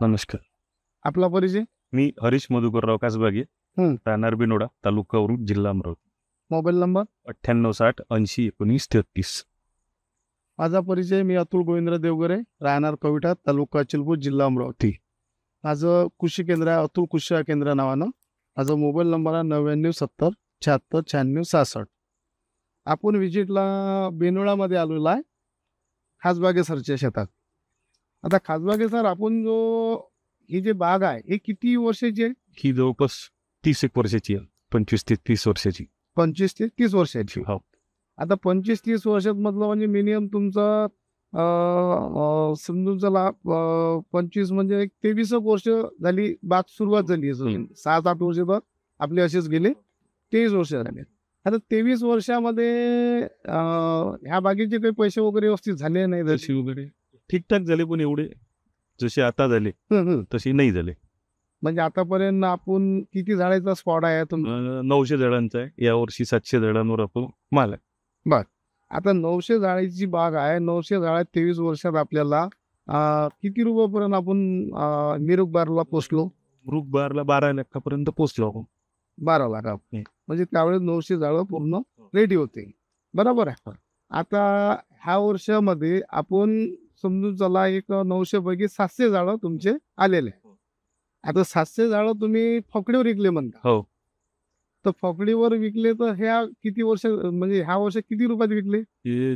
नमस्कार. आपला परिचय. मी हरीश मधुकरराव कासबागे, राहणार बिनोडा, तालुका वरुड, जिल्हा अमरावती. Mobile number 9860801933. माझा परिचय. मी अतुल गोविंद्र देवगरे, राहणार कविठा, तालुका चिलपूर, जिल्हा अमरावती. माझं कृषी केंद्र आहे अतुल कृषी केंद्र नावानं. माझा मोबाईल नंबर आहे 9970764666. आपण विजिटला बेनोळामध्ये आलेलो आहे, खासबागे सरच्या शेतात. आता खासबागे सर, आपण जो ही जे बाग आहे ही किती वर्षाची आहे? ही जवळपास 30 वर्षाची आहे. 25 ते 30 वर्षाची. 25 ते 30 वर्षाची. हो. आता 25-30 वर्षात म्हटलं म्हणजे मिनिमम तुमचं समजून चला 25 म्हणजे एक 23 वर्ष झाली बाग सुरुवात झाली. 7-8 वर्ष तर आपले असेच गेले, 23 वर्ष झाले. आता 23 वर्षामध्ये ह्या बागेचे काही पैसे वगैरे व्यवस्थित झाले नाही, जशी वगैरे ठीकठाक झाले, पण एवढे जसे आता झाले तसे नाही झाले. म्हणजे आतापर्यंत आपण किती झाडाचा स्पॉट आहे? 900 झाडांचा आहे. यावर्षी 700 झाडांवर आपण माल आहे. बर. आता 900 झाडाची बाग आहे. 900 झाडात 23 वर्षात आपल्याला किती रुपयापर्यंत आपण निरोग बारला पोचलो? रुख बारला 12 लाखापर्यंत पोचलो आपण. 12 लाख. म्हणजे त्यावेळेस 900 झाडं पूर्ण रेडी होते. बरोबर आहे. आता ह्या वर्षामध्ये आपण समजून चला एक 900 पैकी 700 झाडं तुमचे आलेले. आता 700 झाडं तुम्ही फकडीवर विकले म्हणता. हो. तर फकडीवर विकले तर ह्या किती वर्ष, म्हणजे ह्या वर्ष किती रुपयात विकले?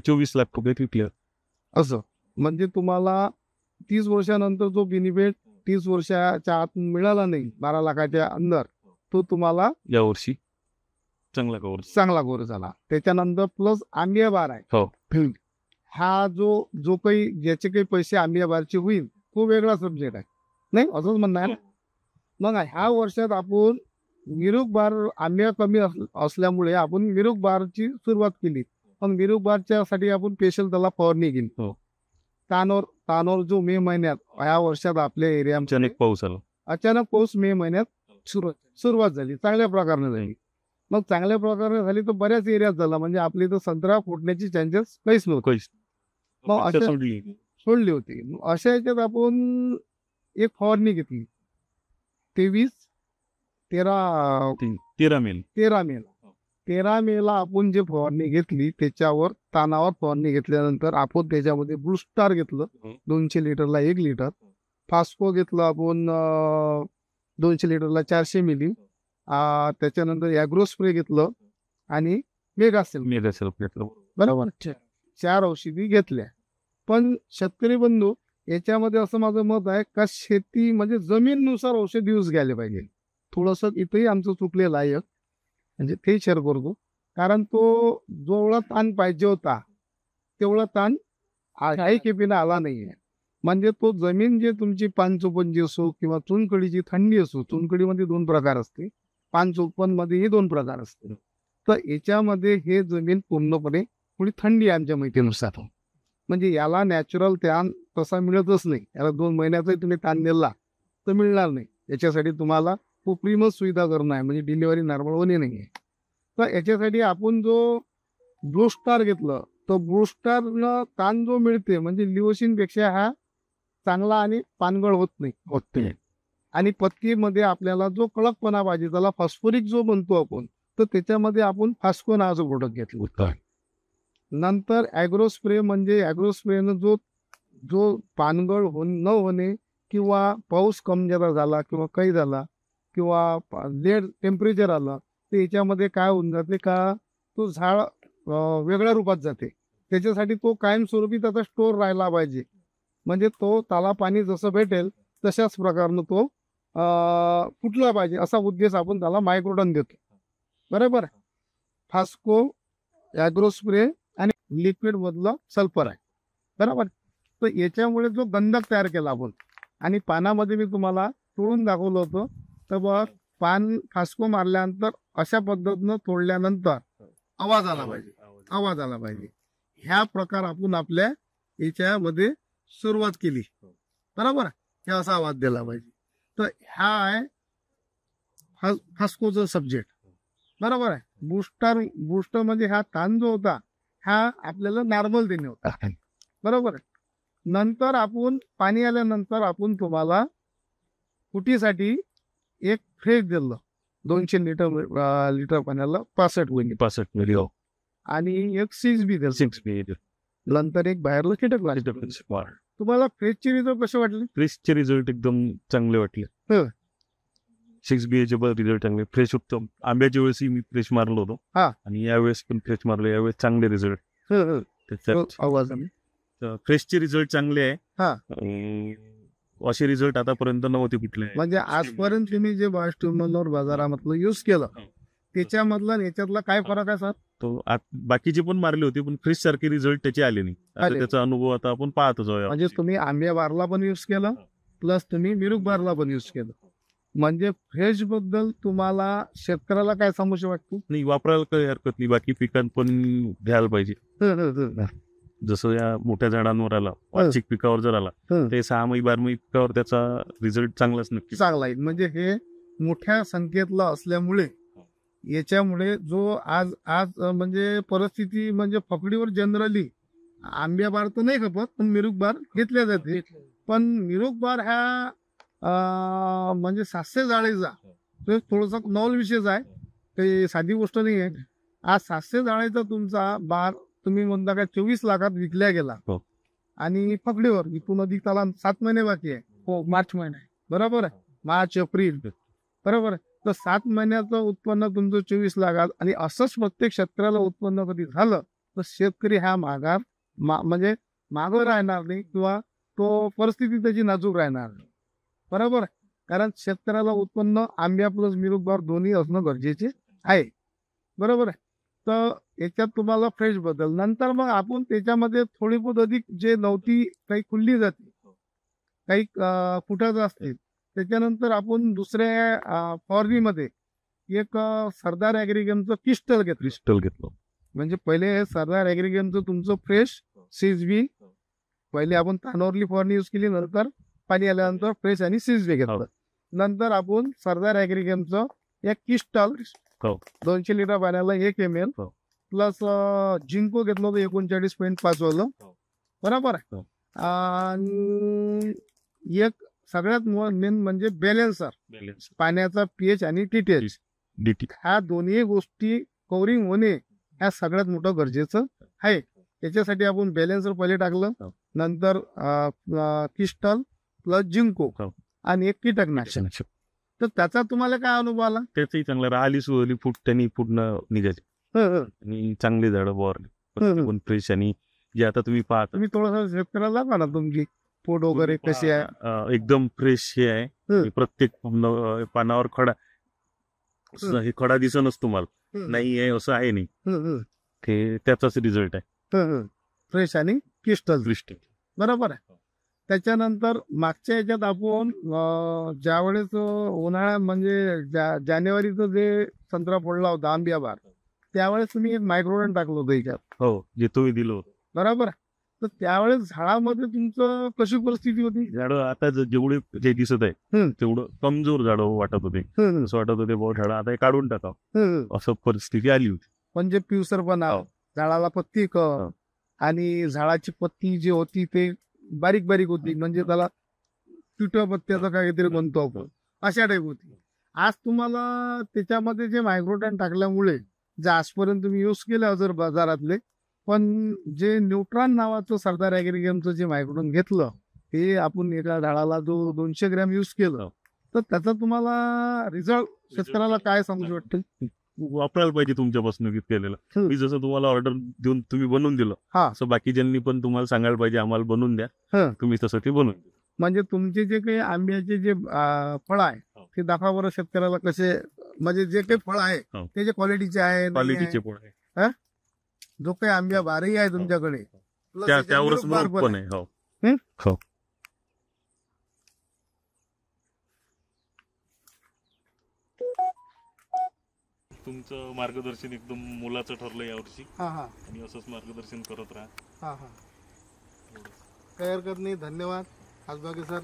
24 लाख रुपयात विकले. असं म्हणजे तुम्हाला 30 वर्षानंतर जो बेनिफिट 30 वर्षाच्या आत मिळाला नाही 12 लाखाच्या अंदर, तो तुम्हाला यावर्षी चांगला कव्हर झाला. त्याच्यानंतर प्लस आंबिया बार आहे. हो. हा जो काही ज्याचे काही पैसे आंबिया बारचे होईल तो वेगळा सब्जेक्ट आहे, नाही असंच म्हणणं आहे ना. मग ह्या वर्षात आपण निरोग बार आंबिया कमी असल्यामुळे आपण निरोग बारची सुरुवात केली. पण निरोग बारच्या साठी आपण स्पेशल त्याला फवारणी केली. तानोर जो मे महिन्यात ह्या वर्षात आपल्या एरियामध्ये अचानक पाऊस मे महिन्यात सुरुवात झाली, चांगल्या प्रकारे झाली. मग चांगल्या प्रकारे झाली तर बऱ्याच एरियात झाला, म्हणजे आपली तर संत्रा फुटण्याची चान्सेस काहीच नव्हते. मग अशा सोडली होती. अशा याच्यात आपण एक फवारणी घेतली 13 मेला आपण जे फवारणी घेतली त्याच्यावर तानावर फवारणी घेतल्यानंतर आपण त्याच्यामध्ये ब्लूस्टार घेतलं 200 लिटरला 1 लिटर. फास्को घेतलं आपण 200 लिटरला 400 मिली. त्याच्यानंतर ॲग्रो स्प्रे घेतलं आणि मेगासेल घेतलं. बरोबर. 4 औषधी घेतल्या. पण शेतकरी बंधू, याच्यामध्ये असं माझं मत आहे का शेती म्हणजे जमीननुसार औषध यूज घ्यायला पाहिजे. थोडंसं इथंही आमचं चुकलेलं आहे, म्हणजे ते शेअर करतो. कारण तो जेवढा ताण पाहिजे होता तेवढा ताण काही खेपीनं आला नाहीये. म्हणजे तो जमीन जे तुमची 554 असो किंवा चुनखडीची थंडी असो, चुनखडीमध्ये 2 प्रकार असते, 554 मध्येही 2 प्रकार असते. तर याच्यामध्ये हे जमीन पूर्णपणे थोडी थंडी आहे आमच्या माहितीनुसार. म्हणजे याला नॅचरल ताण तसा मिळतच नाही. याला 2 महिन्याचाही तुम्ही ताण दिला तर मिळणार नाही. याच्यासाठी तुम्हाला खूप प्रीमियम सुविधा करणं आहे, म्हणजे डिलिव्हरी नॉर्मल होणे नाही आहे. तर याच्यासाठी आपण जो ब्लूस्टार घेतलं तर ब्लूस्टारनं ताण जो मिळते म्हणजे लिओसिनपेक्षा हा चांगला आणि पानगळ होत नाही. आणि पत्तीमध्ये आपल्याला जो कडकपणा पाहिजे त्याला फॉस्फोरिक जो म्हणतो आपण, तर त्याच्यामध्ये आपण फास्को नावाचं प्रोडक्ट घेतलं. नंतर ॲग्रो स्प्रे, म्हणजे ॲग्रो स्प्रेनं जो पानगळ न होणे किंवा पाऊस कमी जादा झाला किंवा काही झाला किंवा लेट टेम्परेचर आलं तर याच्यामध्ये काय होऊन जाते का तो झाड वेगळ्या रूपात जाते. त्याच्यासाठी तो कायमस्वरूपी त्याचा स्टोर राहायला पाहिजे. म्हणजे तो त्याला पाणी जसं भेटेल तशाच प्रकारनं तो फुटला पाहिजे, असा उद्देश आपण त्याला मायक्रोडन देतो. बरोबर. फास्को, ॲग्रो स्प्रे आणि लिक्विड मधलं सल्फर आहे. बरोबर. तर याच्यामुळे जो गंधक तयार केला आपण, आणि पानामध्ये मी तुम्हाला तोडून दाखवलं होतं, तर बघ पान फास्को मारल्यानंतर अशा पद्धतीनं तोडल्यानंतर आवाज आला पाहिजे. ह्या प्रकार आपण आपल्या याच्यामध्ये सुरुवात केली. बरोबर. हे असा आवाज दिला पाहिजे. तर हा आहे फास्कोचा सब्जेक्ट. बरोबर आहे. बूस्टर म्हणजे हा ताण जो होता हा आपल्याला नॉर्मल देणे होता. बरोबर आहे. नंतर आपण पाणी आल्यानंतर आपण तुम्हाला फुटीसाठी एक फ्रेश दिलं 200 लिटर पाण्याला 65 गुणी 65 मिली हो आणि एक 6 बी दिलं 6 बी नंतर एक बाहेरलं कीटकनाशक. तुम्हाला फ्रेशचे रिझल्ट कसे वाटले? फ्रेशचे रिझल्ट एकदम चांगले वाटले. हं. 6 बी चे पण रिझल्ट चांगले. फ्रेश उत्तम. आंब्याच्या वेळेसही मी फ्रेश मारलो होतो हा. आणि यावेळेस पण फ्रेश मारलो. यावेळेस चांगले रिझल्ट. फ्रेशचे रिझल्ट चांगले आहे. हा. असे रिझल्ट आतापर्यंत नव्हते कुठले. म्हणजे आजपर्यंत तुम्ही जे बायोस्टिम्युलर बाजारामधलं युज केलं त्याच्यामधला याच्यातला काय फरक आहे सर? तो बाकीचे पण मारले होते पण फ्रेश सारखे रिझल्ट त्याचे आले नाही. आता त्याचा अनुभव आता आपण पाहतच जाऊया. म्हणजे तुम्ही आंब्या बारला पण युज केलं प्लस तुम्ही मिरुक बारला पण युज केलं. म्हणजे फ्रेश बद्दल तुम्हाला शेतकऱ्याला काय समस्या वाटतो? नाही वापरायला काही हरकत नाही. बाकी पिकांत पण घ्यायला पाहिजे. जसं या मोठ्या झाडांवर आला वार्षिक पिकावर जर आला ते 6 महिने 12 महिने पिकावर त्याचा रिझल्ट चांगलाच नक्की चांगला आहे. म्हणजे हे मोठ्या संख्येतला असल्यामुळे याच्यामुळे जो आज म्हणजे परिस्थिती म्हणजे फकडीवर जनरली आंब्या बार तर नाही खपत पण मिरुक बार घेतल्या जाते. पण मिरुक बार ह्या म्हणजे 700 जाळीचा तो थोडासा नॉल विषयच आहे. काही साधी गोष्ट नाही आहे. आज 700 जाळीचा तुमचा बार तुम्ही म्हणता काय 24 लाखात विकल्या गेला आणि फकडीवर इथून अधिक त्याला 7 महिने बाकी आहे. हो मार्च महिना आहे बरोबर आहे. मार्च एप्रिल बरोबर आहे. तर 7 महिन्याचं उत्पन्न तुमचं 24 लाखात आणि असंच प्रत्येक शेतकऱ्याला उत्पन्न कधी झालं तर शेतकरी ह्या मागात म्हणजे मागं राहणार नाही किंवा तो परिस्थिती त्याची नाजूक राहणार नाही बरोबर आहे. कारण शेतकऱ्याला उत्पन्न आंब्या प्लस मिरुक बार दोन्ही असणं गरजेचे आहे बरोबर आहे. तर याच्यात तुम्हाला फ्रेश बदल नंतर मग आपण त्याच्यामध्ये थोडी बहुत अधिक जे नव्हती काही खुलली जाते काही फुटाचं असते त्याच्यानंतर आपण दुसऱ्या फॉर्मीमध्ये एक सरदार ॲग्रिगेमचं क्रिस्टल घेतलं. म्हणजे पहिले सरदार ॲग्रिगेमचं तुमचं फ्रेश 6 बी पहिले आपण तानवरली फवारणी यूज केली नंतर पाणी आल्यानंतर फ्रेश आणि 6 बी घेतलं. नंतर आपण सरदार ॲग्रिगेमचं एक क्रिस्टल 200 लिटर पाण्याला 1 ml प्लस जिंको घेतलं होतं 39.5 वालं बरोबर आहे. आणि एक सगळ्यात मेन म्हणजे बॅलेन्सर पाण्याचा pH आणि TTH ह्या दोन्ही गोष्टी कव्हरिंग होणे ह्या सगळ्यात मोठं गरजेचं आहे. त्याच्यासाठी आपण बॅलेन्सर पहिले टाकलं नंतर क्रिस्टल प्लस जिंको आणि एक कीटकनाशक. तर त्याचा तुम्हाला काय अनुभव आला? त्याचंही चांगलं राहिली सुवली फूट त्यांनी पूर्ण निघायची आणि चांगली झाडं बोरली फ्रेश आणि जे आता तुम्ही पाहता तुम्ही थोडंसं शेतकऱ्याला दाखवा ना तुमची पोट वगैरे कशी आहे. एकदम फ्रेश हे आहे. प्रत्येक पानावर खडा हे खडा दिसनच तुम्हाला नाही आहे असं आहे नाही. ते त्याचाच रिझल्ट आहे फ्रेश आणि क्रिस्टल बरोबर आहे. त्याच्यानंतर मागच्या याच्यात आपण ज्यावेळेस उन्हाळ्या म्हणजे जानेवारीचं जे संत्रा फोडला होता आंब्या बार त्यावेळेस तुम्ही एक मायक्रोडन टाकलं होतं याच्यात. हो जे तुम्ही दिलं होतं बरोबर. तर त्यावेळेस झाडामध्ये तुमचं कशी परिस्थिती होती? झाडं आता जेवढे जे दिसत आहे तेवढं कमजोर झाडं वाटत होते. असं वाटत होते बहुत झाडं आता काढून टाकावं असं परिस्थिती आली होती. म्हणजे पिवसरपणा झाडाला पत्ती आणि झाडाची पत्ती जी होती ते बारीक बारीक होती म्हणजे त्याला तुटव्या पत्त्याचा काहीतरी म्हणतो आपण अशा टाईप होती. आज तुम्हाला त्याच्यामध्ये जे मायक्रोटॅन टाकल्यामुळे जे आजपर्यंत तुम्ही यूज केले जर बाजारातले पण जे न्यूट्रॉन नावाचं सरदार ॲग्रिगेमचं जे मायक्रोटॅन घेतलं ते आपण एका झाडाला जो 200 ग्रॅम यूज केलं तर त्याचा तुम्हाला रिझल्ट शेतकऱ्याला काय समजू वाटतं? वापरायला पाहिजे तुमच्यापासून केलेलं. मी जसं तुम्हाला ऑर्डर देऊन तुम्ही बनवून दिलं असं बाकीच्यांनी पण तुम्हाला सांगायला पाहिजे आम्हाला बनवून द्या. तुम्ही तसं ते बनवून द्या. म्हणजे तुमचे जे काही आंब्याचे जे फळ आहे ते दाखवा बरं शेतकऱ्याला कसे म्हणजे जे काही फळ आहे ते जे क्वालिटीचे आहे क्वालिटीचे फळ आहे जो काही आंब्या बारही आहे तुमच्याकडे त्यावरच पण आहे. हो तुमचं मार्गदर्शन एकदम मोलाचं ठरलं यावर्षी आणि असंच मार्गदर्शन करत राहा. काही हरकत नाही. धन्यवाद. हासबागे सर.